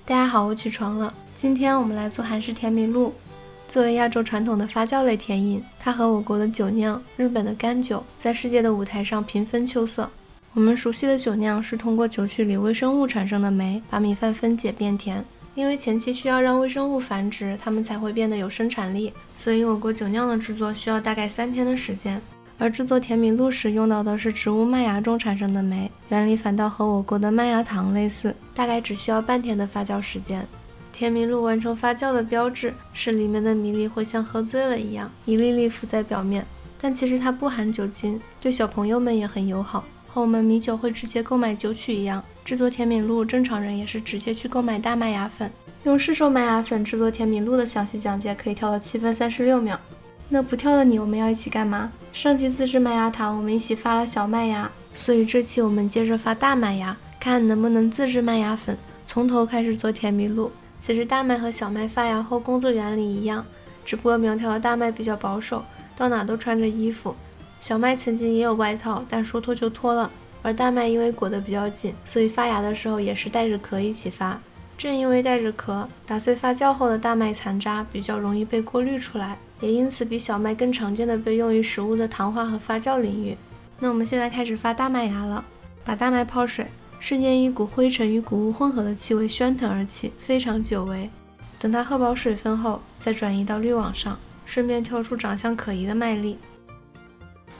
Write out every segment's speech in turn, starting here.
大家好，我起床了。今天我们来做韩式甜米露。作为亚洲传统的发酵类甜饮，它和我国的酒酿、日本的干酒在世界的舞台上平分秋色。我们熟悉的酒酿是通过酒曲里微生物产生的酶，把米饭分解变甜。因为前期需要让微生物繁殖，它们才会变得有生产力，所以我国酒酿的制作需要大概3天的时间。而制作甜米露时用到的是植物麦芽中产生的酶，原理反倒和我国的麦芽糖类似，大概只需要半天的发酵时间。甜米露完成发酵的标志是里面的米粒会像喝醉了一样，一粒粒浮在表面，但其实它不含酒精，对小朋友们也很友好，和我们米酒会直接购买酒曲一样。制作甜米露，正常人也是直接去购买大麦芽粉。用市售麦芽粉制作甜米露的详细讲解可以跳到7分36秒。那不跳的你，我们要一起干嘛？上期自制麦芽糖我们一起发了小麦芽，所以这期我们接着发大麦芽，看能不能自制麦芽粉，从头开始做甜米露。其实大麦和小麦发芽后工作原理一样，只不过苗条的大麦比较保守，到哪都穿着衣服。小麦曾经也有外套，但说脱就脱了，而大麦因为裹得比较紧，所以发芽的时候也是带着壳一起发。正因为带着壳，打碎发酵后的大麦残渣比较容易被过滤出来，也因此比小麦更常见的被用于食物的糖化和发酵领域。那我们现在开始发大麦芽了，把大麦泡水，瞬间一股灰尘与谷物混合的气味喧腾而起，非常久违。等它喝饱水分后，再转移到滤网上，顺便挑出长相可疑的麦粒。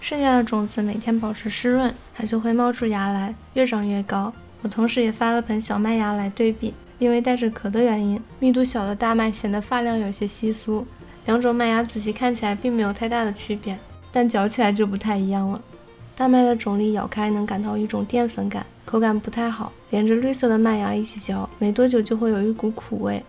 剩下的种子每天保持湿润，它就会冒出芽来，越长越高。我同时也发了盆小麦芽来对比，因为带着壳的原因，密度小的大麦显得发量有些稀疏。两种麦芽仔细看起来并没有太大的区别，但嚼起来就不太一样了。大麦的种粒咬开能感到一种淀粉感，口感不太好，连着绿色的麦芽一起嚼，没多久就会有一股苦味。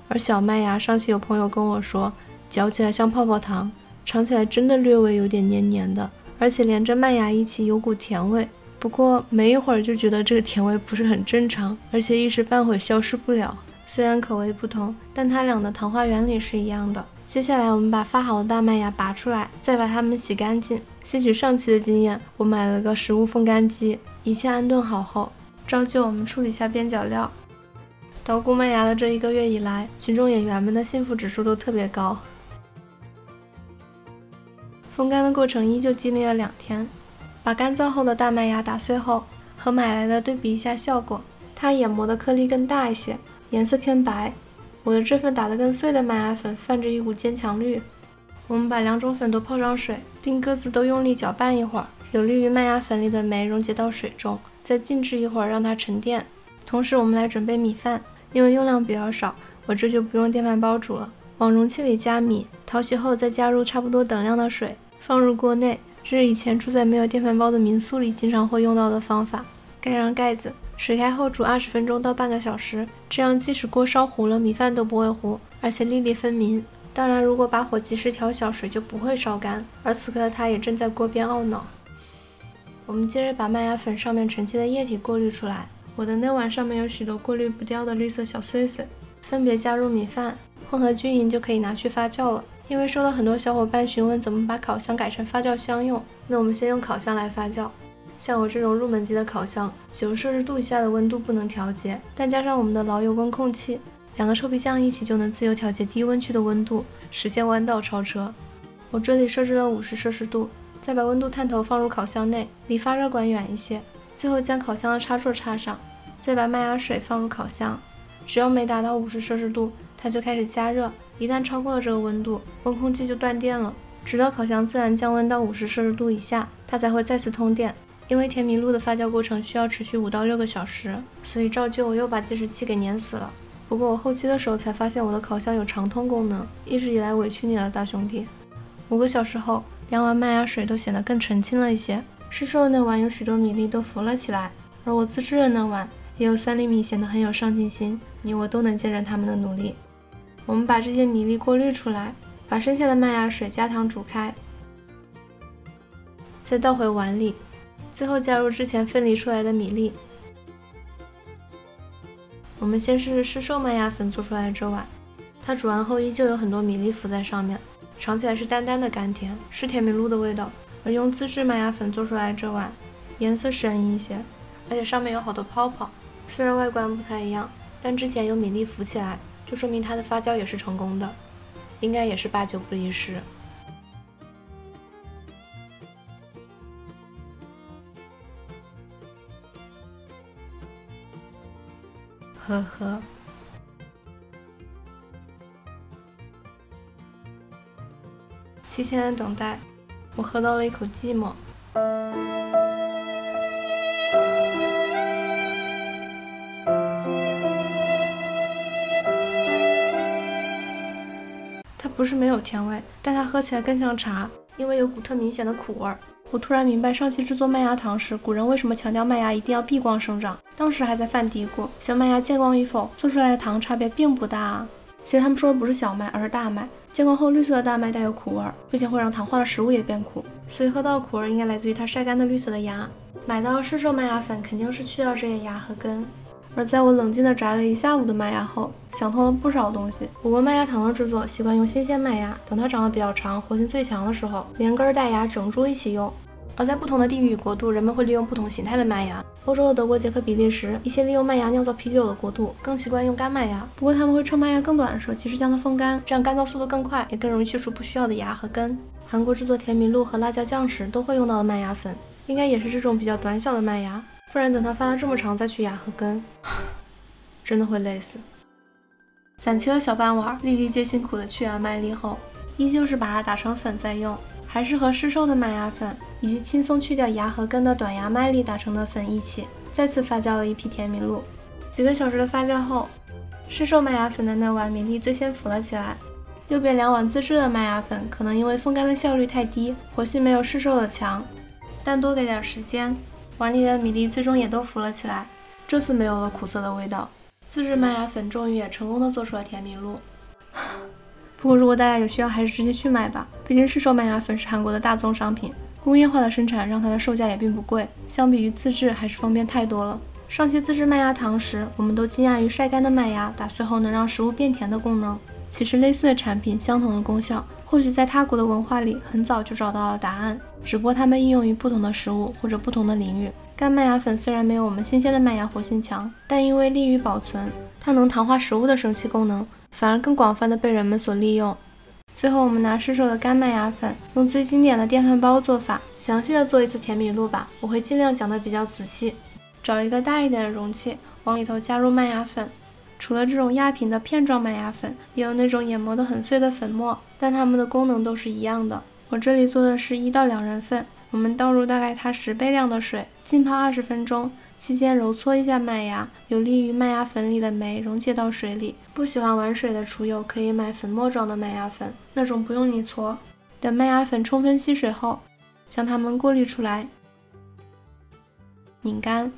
而小麦芽上期有朋友跟我说，嚼起来像泡泡糖，尝起来真的略微有点黏黏的，而且连着麦芽一起有股甜味。不过没一会儿就觉得这个甜味不是很正常，而且一时半会消失不了。虽然口味不同，但它俩的糖化原理是一样的。接下来我们把发好的大麦芽拔出来，再把它们洗干净。吸取上期的经验，我买了个食物风干机，一切安顿好后，照旧我们处理一下边角料。捣鼓麦芽的这1个月以来，群众演员们的幸福指数都特别高。风干的过程依旧经历了2天。把干燥后的大麦芽打碎后，和买来的对比一下效果，它研磨的颗粒更大一些，颜色偏白。我的这份打得更碎的麦芽粉泛着一股坚强绿。我们把2种粉都泡上水，并各自都用力搅拌一会儿，有利于麦芽粉里的酶溶解到水中，再静置一会儿让它沉淀。同时我们来准备米饭，因为用量比较少，我这就不用电饭煲煮了。往容器里加米，淘洗后再加入差不多等量的水，放入锅内。这是以前住在没有电饭煲的民宿里经常会用到的方法。盖上盖子，水开后煮20分钟到半个小时，这样即使锅烧糊了，米饭都不会糊，而且粒粒分明。当然如果把火及时调小，水就不会烧干。而此刻它也正在锅边懊恼。我们接着把麦芽粉上面沉积的液体过滤出来，我的那碗上面有许多过滤不掉的绿色小碎碎，分别加入米饭，混合均匀就可以拿去发酵了。因为收到很多小伙伴询问怎么把烤箱改成发酵箱用，那我们先用烤箱来发酵。像我这种入门级的烤箱，90摄氏度以下的温度不能调节，但加上我们的老友温控器，2个臭皮匠一起就能自由调节低温区的温度，实现弯道超车。我这里设置了50摄氏度，再把温度探头放入烤箱内，离发热管远一些，最后将烤箱的插座插上，再把麦芽水放入烤箱。只要没达到50摄氏度，它就开始加热，一旦超过了这个温度，温控器就断电了，直到烤箱自然降温到50摄氏度以下，它才会再次通电。因为甜米露的发酵过程需要持续5到6个小时，所以照旧我又把计时器给粘死了。不过我后期的时候才发现我的烤箱有长通功能，一直以来委屈你了，大兄弟。5个小时后，2碗麦芽水都显得更澄清了一些，市售的那碗有许多米粒都浮了起来，而我自制的那碗也有3厘米，显得很有上进心，你我都能见证他们的努力。我们把这些米粒过滤出来，把剩下的麦芽水加糖煮开，再倒回碗里，最后加入之前分离出来的米粒。我们先试试市售麦芽粉做出来的这碗，它煮完后依旧有很多米粒浮在上面，尝起来是淡淡的甘甜，是甜米露的味道。而用自制麦芽粉做出来的这碗，颜色深一些，而且上面有好多泡泡，虽然外观不太一样，但之前有米粒浮起来，就说明它的发酵也是成功的，应该也是8九不离10。呵呵。7天的等待，我喝到了一口寂寞。它不是没有甜味，但它喝起来更像茶，因为有股特明显的苦味。我突然明白上期制作麦芽糖时，古人为什么强调麦芽一定要闭光生长。当时还在犯嘀咕，小麦芽见光与否，做出来的糖差别并不大啊。其实他们说的不是小麦，而是大麦。见光后绿色的大麦带有苦味，并且会让糖化的食物也变苦，所以喝到的苦味应该来自于它晒干的绿色的芽。买到市售麦芽粉肯定是去掉这些芽和根。而在我冷静地摘了一下午的麦芽后，想通了不少东西。我国麦芽糖的制作习惯用新鲜麦芽，等它长得比较长、活性最强的时候，连根带芽整株一起用。而在不同的地域与国度，人们会利用不同形态的麦芽。欧洲的德国、捷克、比利时，一些利用麦芽酿造啤酒的国度更习惯用干麦芽，不过他们会趁麦芽更短的时候及时将它风干，这样干燥速度更快，也更容易去除不需要的芽和根。韩国制作甜米露和辣椒酱时都会用到的麦芽粉，应该也是这种比较短小的麦芽，不然等它发了这么长再去芽和根，真的会累死。攒齐了小半碗，粒粒皆辛苦的去芽麦粒后，依旧是把它打成粉再用，还是和市售的麦芽粉以及轻松去掉芽和根的短芽麦粒打成的粉一起，再次发酵了一批甜米露。几个小时的发酵后，市售麦芽粉的那碗米粒最先浮了起来。右边2碗自制的麦芽粉可能因为风干的效率太低，活性没有市售的强，但多给点时间，碗里的米粒最终也都浮了起来。这次没有了苦涩的味道，自制麦芽粉终于也成功的做出了甜米露。不过如果大家有需要，还是直接去买吧，毕竟市售麦芽粉是韩国的大宗商品，工业化的生产让它的售价也并不贵，相比于自制还是方便太多了。上期自制麦芽糖时，我们都惊讶于晒干的麦芽打碎后能让食物变甜的功能。其实类似的产品，相同的功效，或许在他国的文化里很早就找到了答案，只不过它们应用于不同的食物或者不同的领域。干麦芽粉虽然没有我们新鲜的麦芽活性强，但因为利于保存，它能糖化食物的神奇功能，反而更广泛的被人们所利用。最后我们拿市售的干麦芽粉，用最经典的电饭煲做法，详细的做一次甜米露吧，我会尽量讲的比较仔细。找一个大一点的容器，往里头加入麦芽粉。除了这种压平的片状麦芽粉，也有那种研磨的很碎的粉末，但它们的功能都是一样的。我这里做的是1到2人份，我们倒入大概它10倍量的水，浸泡20分钟，期间揉搓一下麦芽，有利于麦芽粉里的酶溶解到水里。不喜欢玩水的厨友可以买粉末状的麦芽粉，那种不用你搓。等麦芽粉充分吸水后，将它们过滤出来，拧干。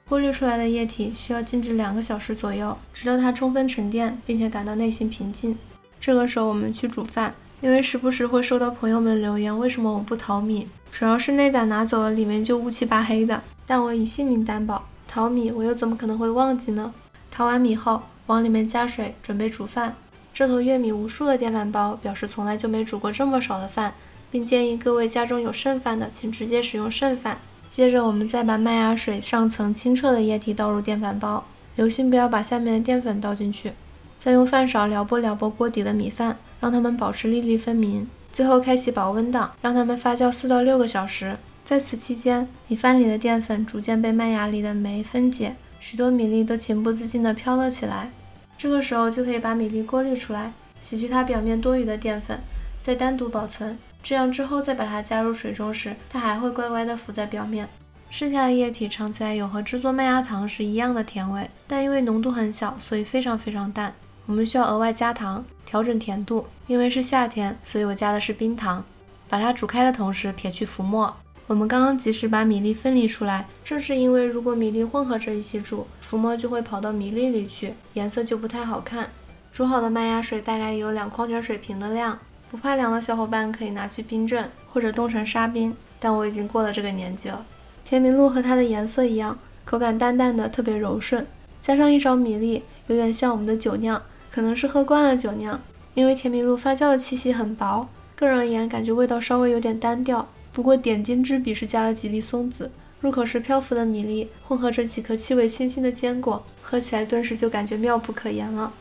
过滤出来的液体需要静置2个小时左右，直到它充分沉淀，并且感到内心平静。这个时候我们去煮饭，因为时不时会收到朋友们留言，为什么我不淘米？主要是内胆拿走了，里面就乌漆八黑的。但我以性命担保，淘米我又怎么可能会忘记呢？淘完米后，往里面加水，准备煮饭。这头阅米无数的电饭煲表示从来就没煮过这么少的饭，并建议各位家中有剩饭的，请直接使用剩饭。接着我们再把麦芽水上层清澈的液体倒入电饭煲，留心不要把下面的淀粉倒进去。再用饭勺撩拨撩拨锅底的米饭，让它们保持粒粒分明。最后开启保温档，让它们发酵4到6个小时。在此期间，米饭里的淀粉逐渐被麦芽里的酶分解，许多米粒都情不自禁地飘了起来。这个时候就可以把米粒过滤出来，洗去它表面多余的淀粉，再单独保存。这样之后再把它加入水中时，它还会乖乖地浮在表面。剩下的液体尝起来有和制作麦芽糖是一样的甜味，但因为浓度很小，所以非常非常淡。我们需要额外加糖，调整甜度。因为是夏天，所以我加的是冰糖。把它煮开的同时撇去浮沫。我们刚刚及时把米粒分离出来，正是因为如果米粒混合着一起煮，浮沫就会跑到米粒里去，颜色就不太好看。煮好的麦芽水大概有2矿泉水瓶的量。不怕凉的小伙伴可以拿去冰镇或者冻成沙冰，但我已经过了这个年纪了。甜米露和它的颜色一样，口感淡淡的，特别柔顺，加上一勺米粒，有点像我们的酒酿，可能是喝惯了酒酿。因为甜米露发酵的气息很薄，个人而言感觉味道稍微有点单调。不过点睛之笔是加了几粒松子，入口时漂浮的米粒混合着几颗气味清新的坚果，喝起来顿时就感觉妙不可言了。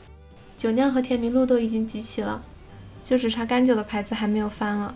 酒酿和甜麋鹿都已经集齐了，就只差干酒的牌子还没有翻了。